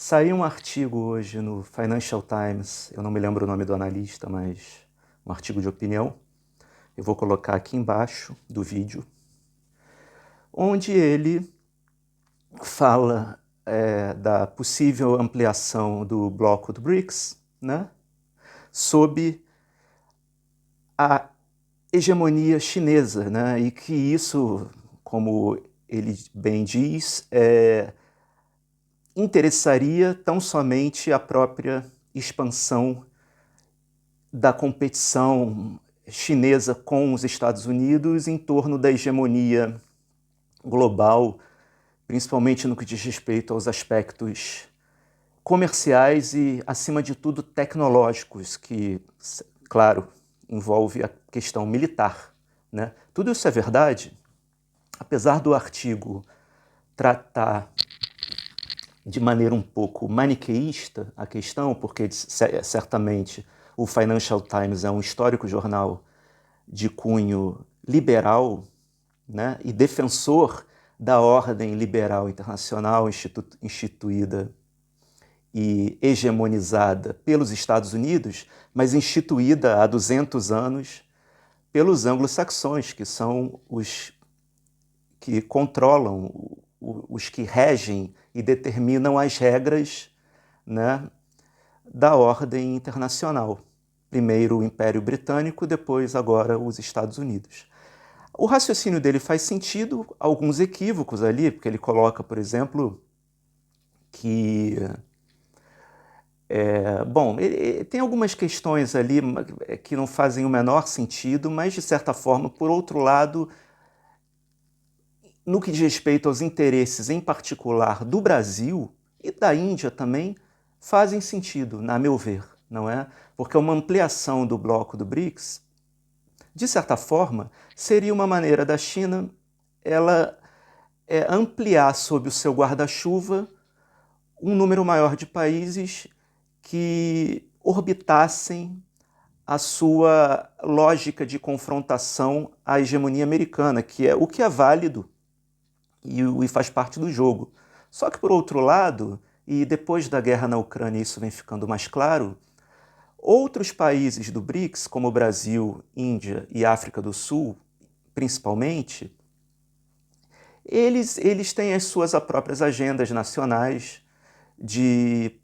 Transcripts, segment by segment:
Saiu um artigo hoje no Financial Times, eu não me lembro o nome do analista, mas um artigo de opinião. Eu vou colocar aqui embaixo do vídeo, onde ele fala da possível ampliação do bloco do BRICS, né, sob a hegemonia chinesa, né, e que isso, como ele bem diz, interessaria tão somente a própria expansão da competição chinesa com os Estados Unidos em torno da hegemonia global, principalmente no que diz respeito aos aspectos comerciais e, acima de tudo, tecnológicos, que, claro, envolve a questão militar, né? Tudo isso é verdade, apesar do artigo tratar de maneira um pouco maniqueísta a questão, porque certamente o Financial Times é um histórico jornal de cunho liberal, né, e defensor da ordem liberal internacional instituída e hegemonizada pelos Estados Unidos, mas instituída há 200 anos pelos anglo-saxões, que são os que controlam, os que regem e determinam as regras, né, da ordem internacional. Primeiro o Império Britânico, depois agora os Estados Unidos. O raciocínio dele faz sentido, alguns equívocos ali, porque ele coloca, por exemplo, que... bom, ele tem algumas questões ali que não fazem o menor sentido, mas, de certa forma, por outro lado, no que diz respeito aos interesses, em particular, do Brasil e da Índia também, fazem sentido, a meu ver, não é? Porque uma ampliação do bloco do BRICS, de certa forma, seria uma maneira da China ela ampliar sob o seu guarda-chuva um número maior de países que orbitassem a sua lógica de confrontação à hegemonia americana, que é o que é válido e faz parte do jogo. Só que, por outro lado, e depois da guerra na Ucrânia isso vem ficando mais claro, outros países do BRICS, como o Brasil, Índia e África do Sul, principalmente, eles têm as suas próprias agendas nacionais de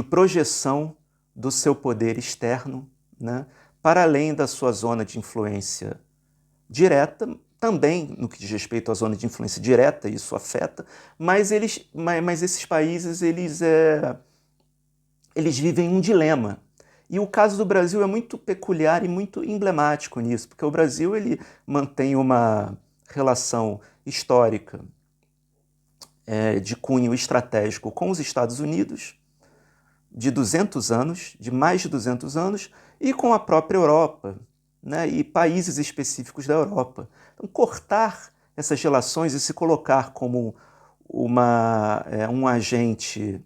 projeção do seu poder externo, né, para além da sua zona de influência direta, também no que diz respeito à zona de influência direta, isso afeta, mas esses países eles vivem um dilema. E o caso do Brasil é muito peculiar e muito emblemático nisso, porque o Brasil ele mantém uma relação histórica de cunho estratégico com os Estados Unidos, de 200 anos, de mais de 200 anos, e com a própria Europa, né, e países específicos da Europa. Então, cortar essas relações e se colocar como um agente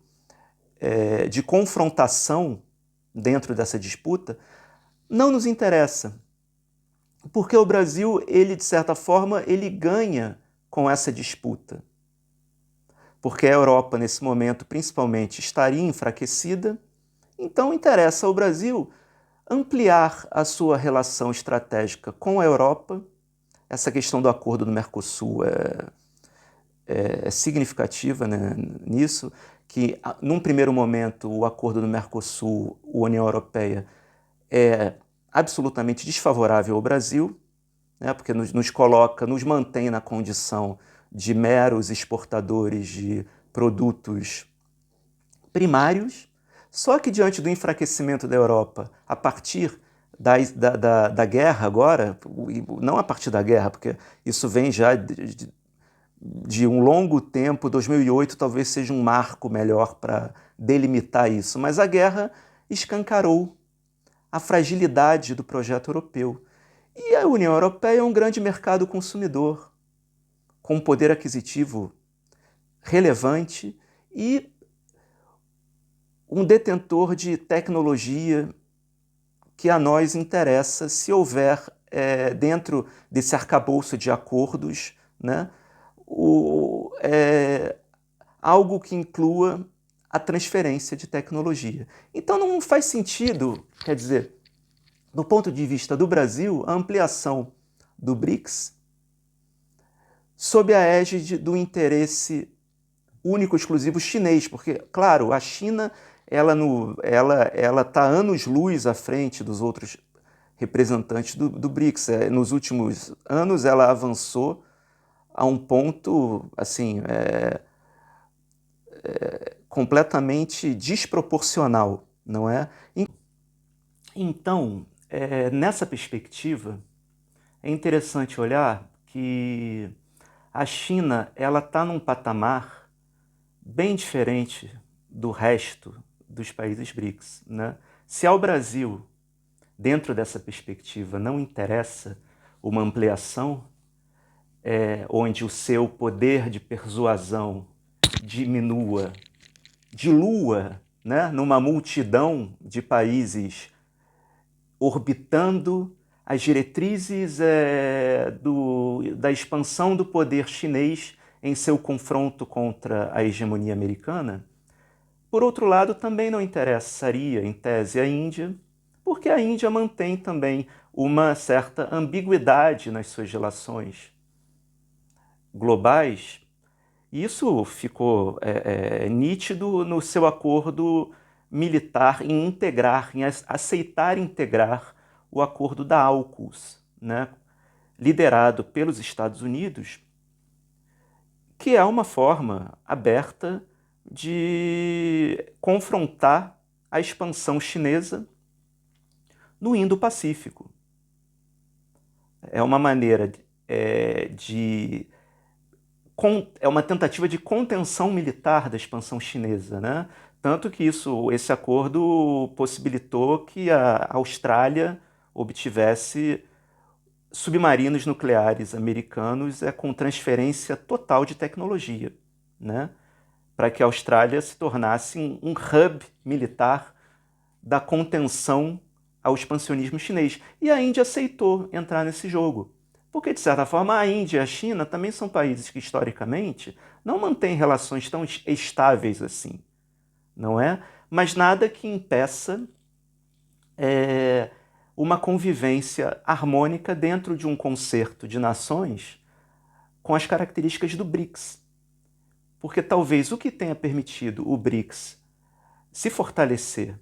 de confrontação dentro dessa disputa não nos interessa, porque o Brasil, ele, de certa forma, ele ganha com essa disputa, porque a Europa, nesse momento, principalmente, estaria enfraquecida. Então, interessa ao Brasil ampliar a sua relação estratégica com a Europa. Essa questão do acordo do Mercosul é significativa, né, nisso, que, num primeiro momento, o acordo do Mercosul, a União Europeia, é absolutamente desfavorável ao Brasil, né, porque nos mantém na condição de meros exportadores de produtos primários. Só que, diante do enfraquecimento da Europa, a partir da guerra agora, não a partir da guerra, porque isso vem já de um longo tempo, 2008 talvez seja um marco melhor para delimitar isso, mas a guerra escancarou a fragilidade do projeto europeu. E a União Europeia é um grande mercado consumidor, com um poder aquisitivo relevante e um detentor de tecnologia que a nós interessa se houver, dentro desse arcabouço de acordos, né, algo que inclua a transferência de tecnologia. Então não faz sentido, quer dizer, do ponto de vista do Brasil, a ampliação do BRICS sob a égide do interesse único, exclusivo chinês, porque, claro, a China ela está anos-luz à frente dos outros representantes do BRICS. Nos últimos anos, ela avançou a um ponto assim, completamente desproporcional, não é? Então, nessa perspectiva, é interessante olhar que a China ela está num patamar bem diferente do resto dos países BRICS, né? Se ao Brasil, dentro dessa perspectiva, não interessa uma ampliação onde o seu poder de persuasão dilua, né, numa multidão de países orbitando as diretrizes da expansão do poder chinês em seu confronto contra a hegemonia americana. Por outro lado, também não interessaria, em tese, a Índia, porque a Índia mantém também uma certa ambiguidade nas suas relações globais. Isso ficou nítido no seu acordo militar em aceitar integrar o acordo da AUKUS, né, liderado pelos Estados Unidos, que é uma forma aberta de confrontar a expansão chinesa no Indo-Pacífico. É uma maneira é uma tentativa de contenção militar da expansão chinesa, né? Tanto que esse acordo possibilitou que a Austrália obtivesse submarinos nucleares americanos com transferência total de tecnologia, né? Para que a Austrália se tornasse um hub militar da contenção ao expansionismo chinês. E a Índia aceitou entrar nesse jogo. Porque, de certa forma, a Índia e a China também são países que, historicamente, não mantêm relações tão estáveis assim, não é? Mas nada que impeça uma convivência harmônica dentro de um concerto de nações com as características do BRICS. Porque talvez o que tenha permitido o BRICS se fortalecer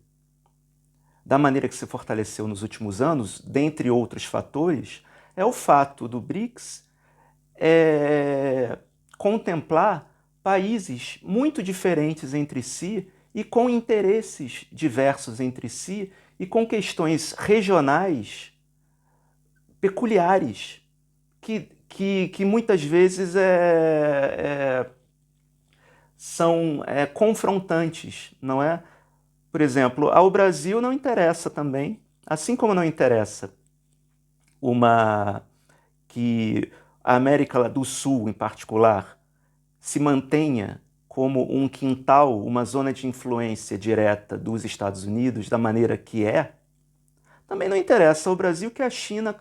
da maneira que se fortaleceu nos últimos anos, dentre outros fatores, é o fato do BRICS contemplar países muito diferentes entre si e com interesses diversos entre si e com questões regionais peculiares que muitas vezes são confrontantes, não é? Por exemplo, ao Brasil não interessa também, assim como não interessa que a América do Sul, em particular, se mantenha como um quintal, uma zona de influência direta dos Estados Unidos, da maneira que também não interessa ao Brasil que a China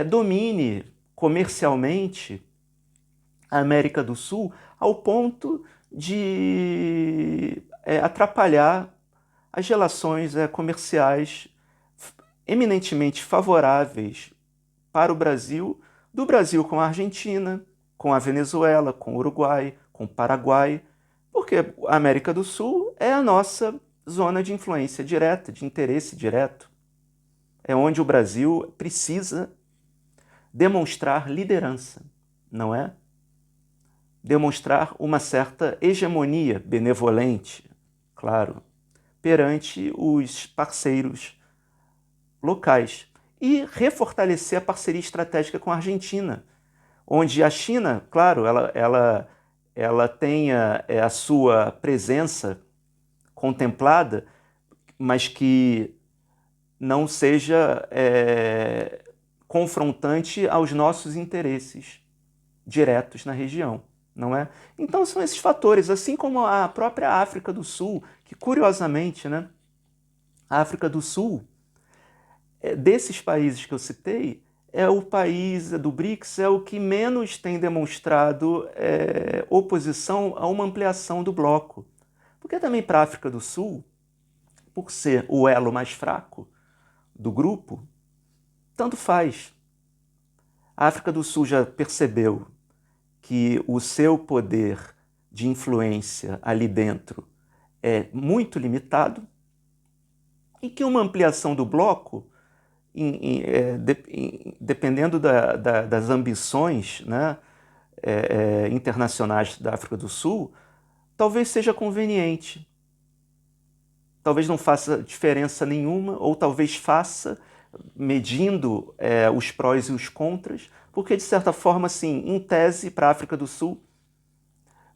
domine comercialmente a América do Sul ao ponto de atrapalhar as relações comerciais eminentemente favoráveis para o Brasil, do Brasil com a Argentina, com a Venezuela, com o Uruguai, com o Paraguai, porque a América do Sul é a nossa zona de influência direta, de interesse direto. É onde o Brasil precisa demonstrar liderança, não é? Demonstrar uma certa hegemonia benevolente, claro, perante os parceiros locais. E refortalecer a parceria estratégica com a Argentina, onde a China, claro, ela tenha a sua presença contemplada, mas que não seja confrontante aos nossos interesses diretos na região, não é? Então são esses fatores, assim como a própria África do Sul, que curiosamente, né, a África do Sul, desses países que eu citei, o país do BRICS é o que menos tem demonstrado oposição a uma ampliação do bloco. Porque Porque também para a África do Sul, por ser o elo mais fraco do grupo, tanto faz. A África do Sul já percebeu que o seu poder de influência ali dentro é muito limitado e que uma ampliação do bloco, dependendo das ambições, né, internacionais da África do Sul, talvez seja conveniente. Talvez não faça diferença nenhuma, ou talvez faça, medindo os prós e os contras, porque, de certa forma, sim, em tese, para a África do Sul,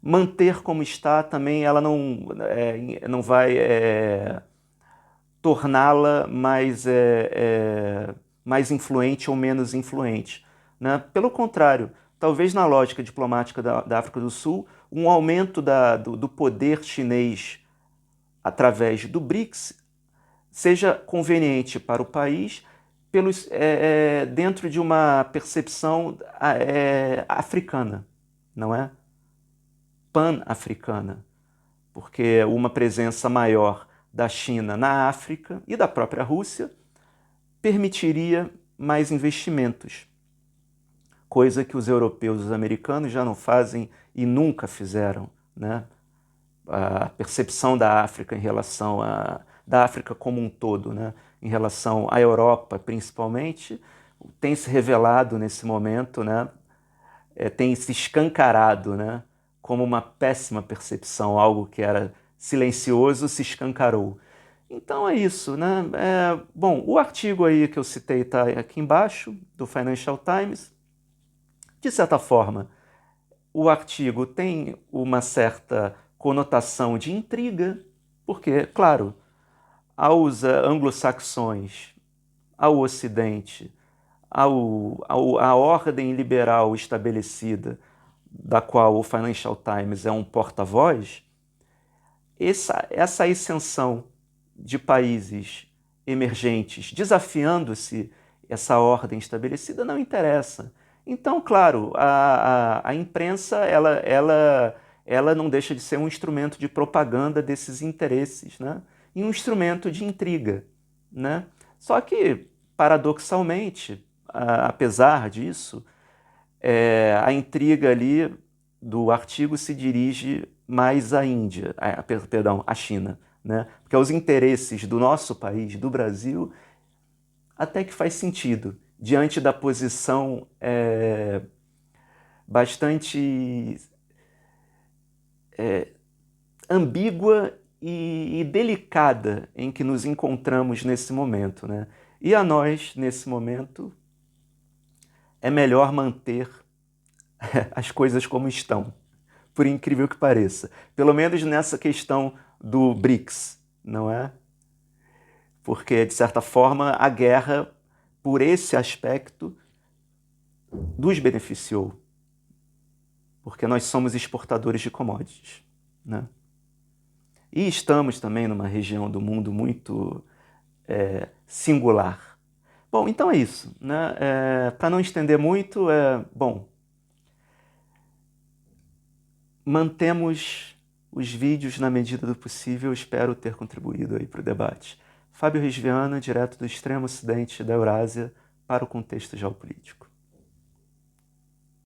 manter como está também, ela não vai torná-la mais influente ou menos influente, né? Pelo contrário, talvez na lógica diplomática da África do Sul, um aumento do poder chinês através do BRICS seja conveniente para o país dentro de uma percepção africana, não é? Pan-africana, porque uma presença maior da China na África e da própria Rússia permitiria mais investimentos, coisa que os europeus e os americanos já não fazem e nunca fizeram, né? A percepção da África da África como um todo, né, em relação à Europa, principalmente, tem se revelado nesse momento, né, tem se escancarado, né, como uma péssima percepção, algo que era silencioso se escancarou. Então é isso, né? Bom, o artigo aí que eu citei está aqui embaixo, do Financial Times. De certa forma, o artigo tem uma certa conotação de intriga, porque, claro, aos anglo-saxões, ao Ocidente, à ordem liberal estabelecida, da qual o Financial Times é um porta-voz, essa ascensão de países emergentes desafiando-se essa ordem estabelecida não interessa. Então, claro, a imprensa ela não deixa de ser um instrumento de propaganda desses interesses, né? E um instrumento de intriga, né? Só que, paradoxalmente, apesar disso, a intriga ali do artigo se dirige mais à Índia, à China, né? Porque os interesses do nosso país, do Brasil, até que faz sentido, diante da posição bastante ambígua e delicada em que nos encontramos nesse momento, né? E a nós, nesse momento, é melhor manter as coisas como estão, por incrível que pareça. Pelo menos nessa questão do BRICS, não é? Porque, de certa forma, a guerra, por esse aspecto, nos beneficiou. Porque nós somos exportadores de commodities, né? E estamos também numa região do mundo muito singular. Bom, então é isso, né? Para não estender muito, bom, mantemos os vídeos na medida do possível, espero ter contribuído aí para o debate. Fábio Risviana, direto do extremo ocidente da Eurásia para o contexto geopolítico.